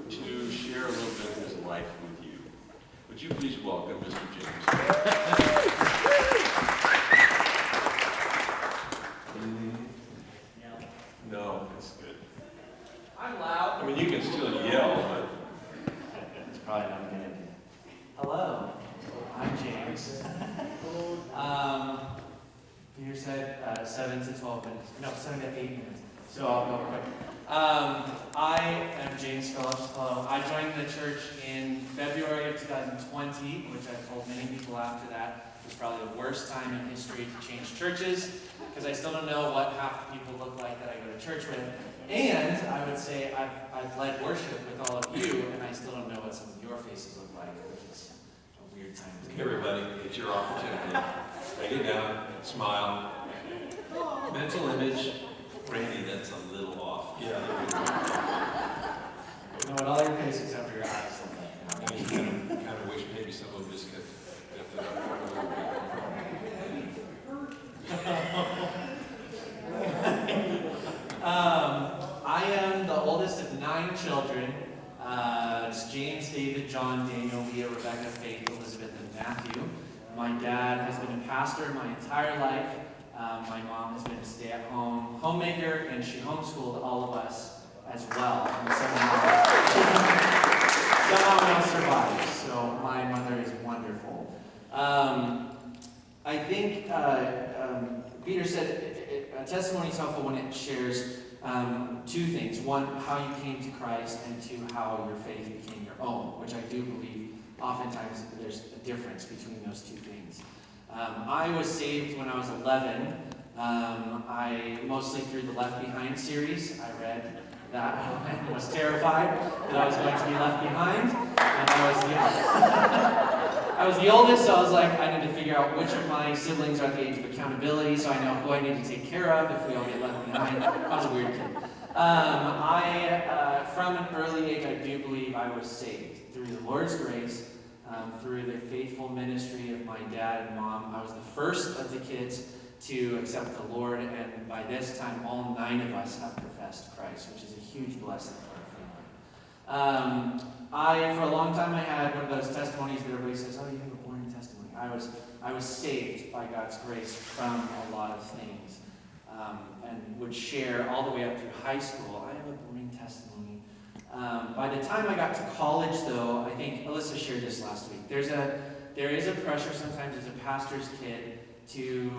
to share a little bit of his life with you. Would you please welcome Mr. James? No, that's good. I'm loud. I mean, you can still yell, but It's probably not a good idea. Hello, I'm James. Peter said 7 to 12 minutes. No, 7 to 8 minutes. So I'll go quick. I am James Phillipps. Hello. I joined the church in February of 2020, which I've told many people after that was probably the worst time in history to change churches, because I still don't know what half the people look like that I go to church with. And I would say I've led worship with all of you, and I still don't know what some of your faces look like, which is a weird time to be. everybody, it's your opportunity. Write it down, smile. Mental image. Randy, that's a little off. Yeah. You know what, all your faces except for your eyes look like. I kind of wish maybe some of this could lift it up a little bit. I am the oldest of 9 children. It's James, David, John, Daniel, Leah, Rebecca, Faith, Elizabeth, and Matthew. My dad has been a pastor my entire life. My mom has been a stay-at-home homemaker, and she homeschooled all of us as well. And somehow survived. So my mother is wonderful. I think Peter said a testimony is helpful when it shares 2 things. One, how you came to Christ, and 2, how your faith became your own, which I do believe oftentimes there's a difference between those 2 things. I was saved when I was 11. I mostly through the Left Behind series. I read that and was terrified that I was going to be left behind. And I was the oldest, so I was like, I need to figure out which of my siblings are at the age of accountability, so I know who I need to take care of if we all get left behind. I was a weird kid. From an early age, I do believe I was saved through the Lord's grace. Through the faithful ministry of my dad and mom. I was the first of the kids to accept the Lord, and by this time, all 9 of us have professed Christ, which is a huge blessing for our family. For a long time, I had one of those testimonies that everybody says, oh, you have a boring testimony. I was saved by God's grace from a lot of things, and would share all the way up through high school. I have a boring testimony. By the time I got to college, though, I think Alyssa shared this last week. There is a pressure sometimes as a pastor's kid to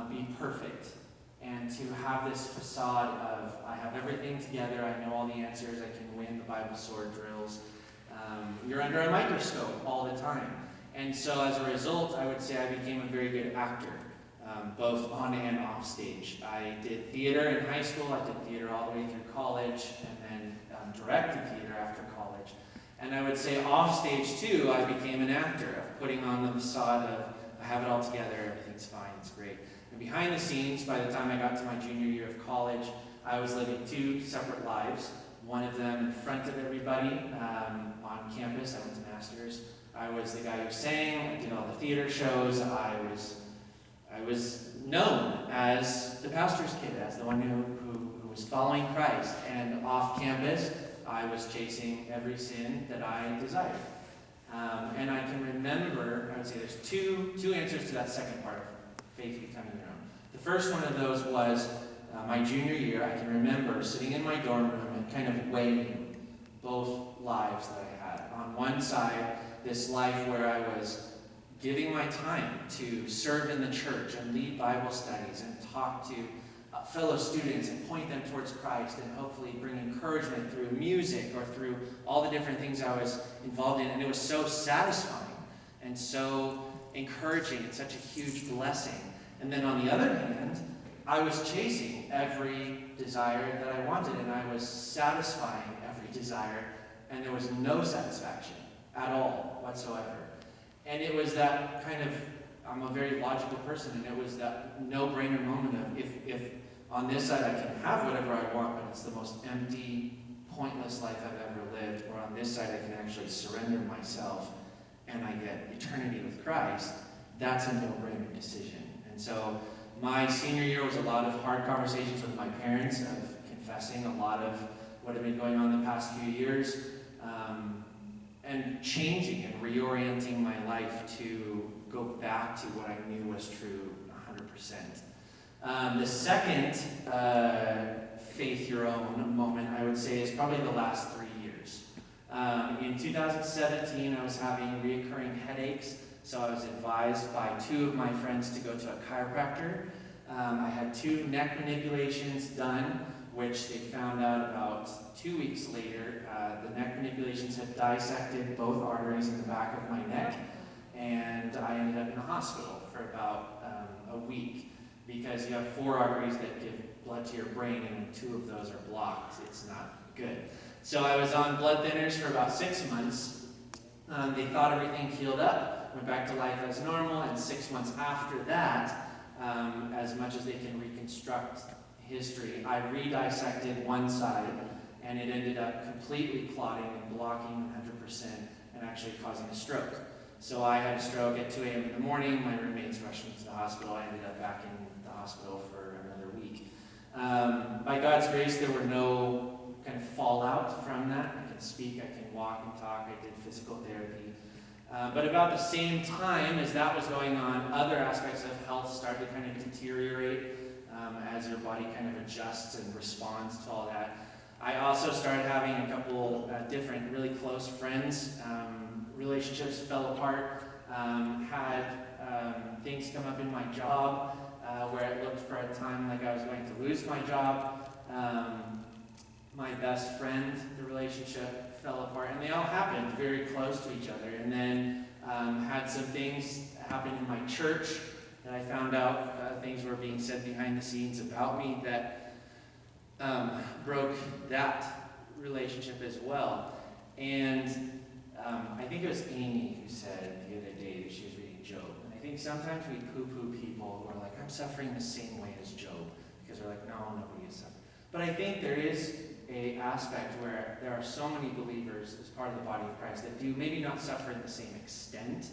be perfect and to have this facade of I have everything together, I know all the answers, I can win the Bible sword drills. You're under a microscope all the time. And so as a result, I would say I became a very good actor, both on and off stage. I did theater in high school, I did theater all the way through college, and then directed theater after college. And I would say off stage too, I became an actor of putting on the facade of I have it all together, everything's fine, it's great. And behind the scenes, by the time I got to my junior year of college, I was living 2 separate lives. One of them in front of everybody on campus. I went to Masters. I was the guy who sang, I did all the theater shows. I was known as the pastor's kid, as the one who was following Christ. And off campus, I was chasing every sin that I desired. And I can remember, I would say there's two answers to that second part of faith becoming your own. The first one of those was my junior year. I can remember sitting in my dorm room and kind of weighing both lives that I had. On one side, this life where I was giving my time to serve in the church and lead Bible studies and talk to fellow students and point them towards Christ and hopefully bring encouragement through music or through all the different things I was involved in. And it was so satisfying and so encouraging and such a huge blessing. And then on the other hand, I was chasing every desire that I wanted, and I was satisfying every desire, and there was no satisfaction at all whatsoever. And it was that kind of, I'm a very logical person, and it was that no-brainer moment of if on this side I can have whatever I want, but it's the most empty, pointless life I've ever lived, or on this side I can actually surrender myself and I get eternity with Christ, that's a no-brainer decision. And so my senior year was a lot of hard conversations with my parents of confessing a lot of what had been going on the past few years, and changing and reorienting my life to go back to what I knew was true 100%. The second faith your own moment, I would say, is probably the last 3 years. In 2017, I was having reoccurring headaches, so I was advised by 2 of my friends to go to a chiropractor. I had 2 neck manipulations done, which they found out about 2 weeks later. The neck manipulations had dissected both arteries in the back of my neck, and I ended up in the hospital for about a week, because you have 4 arteries that give blood to your brain, and when 2 of those are blocked, it's not good. So I was on blood thinners for about 6 months. They thought everything healed up, went back to life as normal, and 6 months after that, as much as they can reconstruct history, I redissected one side, and it ended up completely clotting and blocking 100% and actually causing a stroke. So I had a stroke at 2 a.m. in the morning. My roommates rushed me to the hospital. I ended up back in the hospital for another week. By God's grace, there were no kind of fallout from that. I can speak, I can walk and talk. I did physical therapy. But about the same time as that was going on, other aspects of health started to kind of deteriorate as your body kind of adjusts and responds to all that. I also started having a couple different really close friends. Relationships fell apart. Had things come up in my job where it looked for a time like I was going to lose my job. My best friend, the relationship fell apart, and they all happened very close to each other. And then had some things happen in my church that I found out things were being said behind the scenes about me that broke that relationship as well. And I think it was Amy who said the other day that she was reading Job. And I think sometimes we poo-poo people who are like, I'm suffering the same way as Job, because they're like, no, nobody is suffering. But I think there is an aspect where there are so many believers as part of the body of Christ that do maybe not suffer in the same extent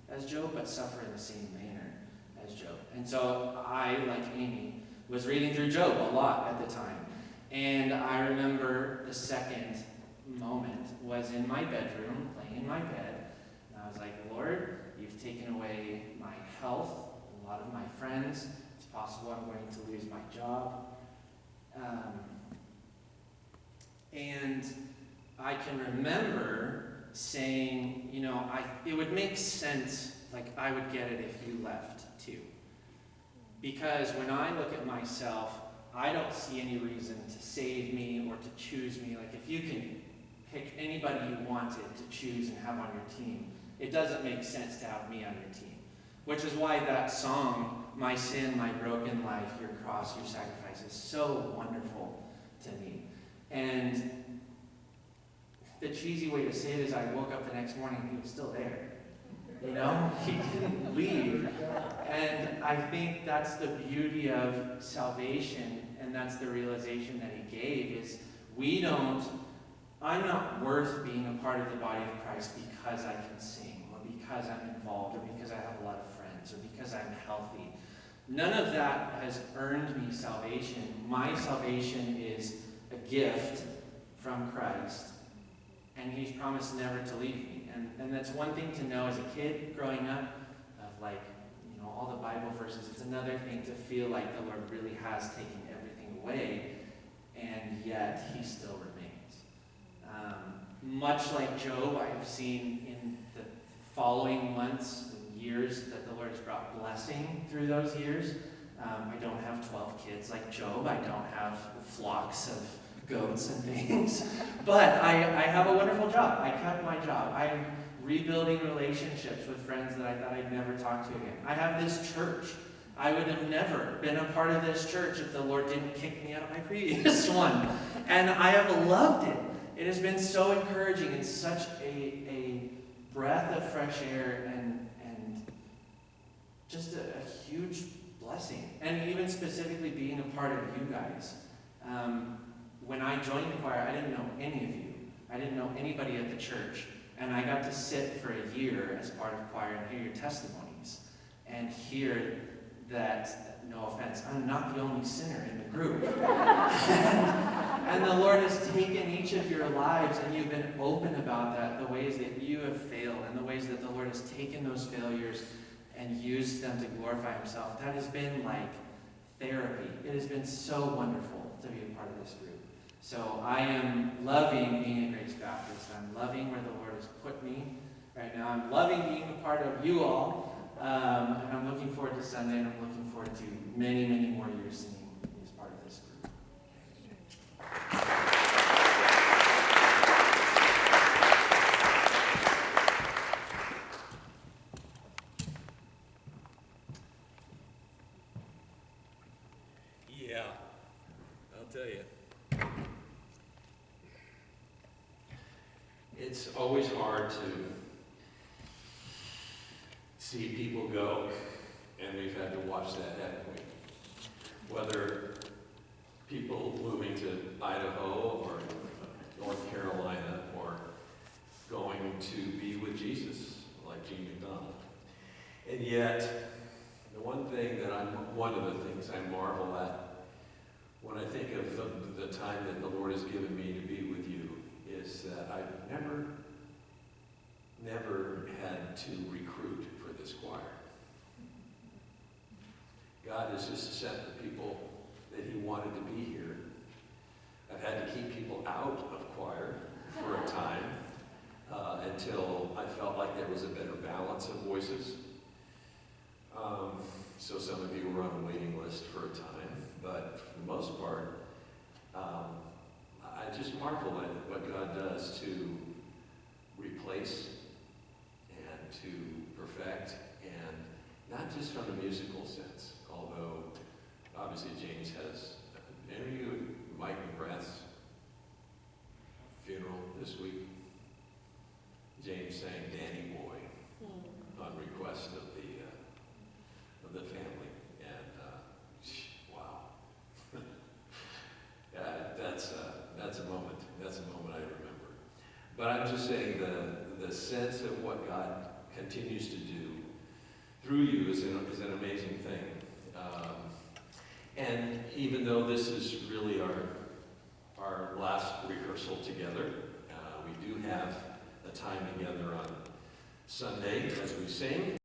as Job, but suffer in the same manner as Job. And so I, like Amy, was reading through Job a lot at the time. And I remember the second moment was in my bedroom, laying in my bed, and I was like, Lord, you've taken away my health, a lot of my friends. It's possible I'm going to lose my job. And I can remember saying, you know, it would make sense, like I would get it if you left too. Because when I look at myself, I don't see any reason to save me or to choose me. Like if you can pick anybody you wanted to choose and have on your team, it doesn't make sense to have me on your team. Which is why that song, My Sin, My Broken Life, Your Cross, Your Sacrifice, is so wonderful to me. And the cheesy way to say it is I woke up the next morning and he was still there. You know, he didn't leave. And I think that's the beauty of salvation, and that's the realization that he gave, is I'm not worth being a part of the body of Christ because I can sing, or because I'm involved, or because I have a lot of friends, or because I'm healthy. None of that has earned me salvation. My salvation is a gift from Christ, and he's promised never to leave me. And that's one thing to know as a kid growing up, of like, you know, all the Bible verses. It's another thing to feel like the Lord really has taken everything away, and yet he still remains. Much like Job, I have seen in the following months and years that the Lord has brought blessing through those years. I don't have 12 kids like Job. I don't have flocks of goats and things. But I have a wonderful job. I kept my job. I'm rebuilding relationships with friends that I thought I'd never talk to again. I have this church. I would have never been a part of this church if the Lord didn't kick me out of my previous one. And I have loved it. It has been so encouraging. It's such a breath of fresh air and just a huge blessing. And even specifically being a part of you guys. When I joined the choir, I didn't know any of you. I didn't know anybody at the church. And I got to sit for a year as part of choir and hear your testimonies. And hear that no offense, I'm not the only sinner in the group. And the Lord has taken each of your lives, and you've been open about that, the ways that you have failed, and the ways that the Lord has taken those failures and used them to glorify himself. That has been like therapy. It has been so wonderful to be a part of this group. So I am loving being a Grace Baptist. I'm loving where the Lord has put me right now. I'm loving being a part of you all. And I'm looking forward to Sunday, and I'm looking forward to many, many more years singing as part of this group. Yeah, I'll tell you. It's always hard to see people go, and we've had to watch that, haven't we? Whether people moving to Idaho or North Carolina or going to be with Jesus, like Gene McDonald. And yet, one of the things I marvel at when I think of the time that the Lord has given me to be with you is that I've never had to recruit for this choir. God has just sent the people that he wanted to be here. I've had to keep people out of choir for a time until I felt like there was a better balance of voices. So some of you were on a waiting list for a time, but for the most part, I just marvel at what God does to replace and to perfect, and not just from a musical sense, although obviously James has, any of you at Mike McGrath's funeral this week? James sang Danny Boy on request of the family, and wow. That's a moment. That's a moment I remember. But I'm just saying the sense of what God continues to do through you is an amazing thing. And even though this is really our last rehearsal together, we do have a time together on Sunday as we sing.